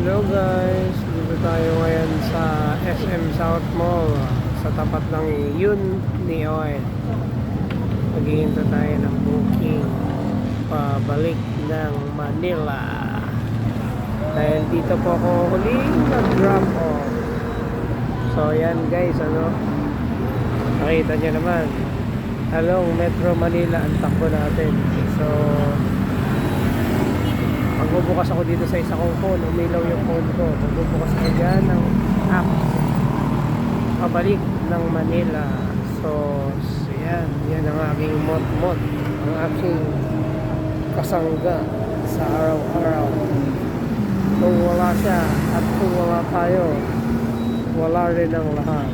Hello guys, dito tayo ngayon sa SM South Mall sa tapat ng Yun Oil. Maghihintay tayo ng booking pabalik ng Manila dahil dito po ako huling nag-drop off. So yan guys, nakita nyo naman, halong Metro Manila ang takbo natin. So magbubukas ako dito sa isa kong phone, umilaw yung phone ko, magbubukas ako dyan ng app pabalik ng Manila. So yan ang aking mot-mot, ang aking kasangga sa araw-araw. Kung wala siya at kung wala tayo, wala rin ang lahat.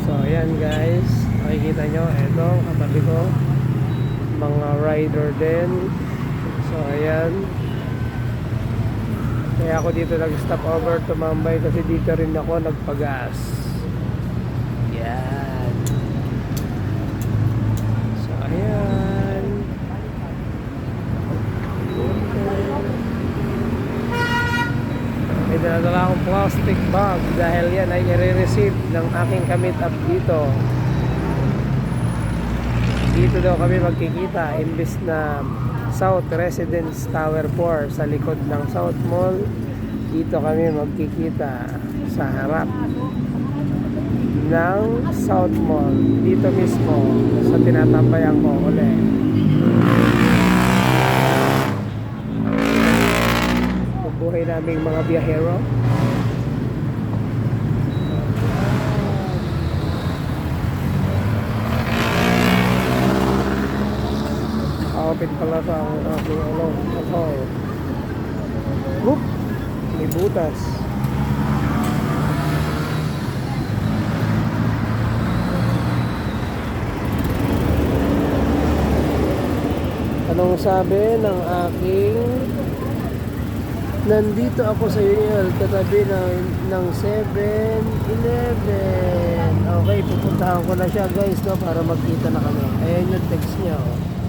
So yan guys, makikita nyo, eto katabi ko, mga rider din. So ayan, kaya ako dito nag-stop over tumambay kasi dito rin ako nagpagas. Yan. So ayan, may dala akong plastic bag dahil yan ay i-receive ng aking kamit up dito. Dito daw kami magkikita imbis na South Residence Tower 4 sa likod ng South Mall. Dito kami magkikita sa harap ng South Mall, dito mismo sa tinatampayan ko ulit. Bubuhay naming mga biyahero. Open pala sa aking motor. Whoop! May butas. Anong sabi ng aking nandito ako sa Union, katabi ng 7-Eleven. Okay, pupuntahan ko na siya guys, no, para magkita na kami. Ayan yung text niya, oh.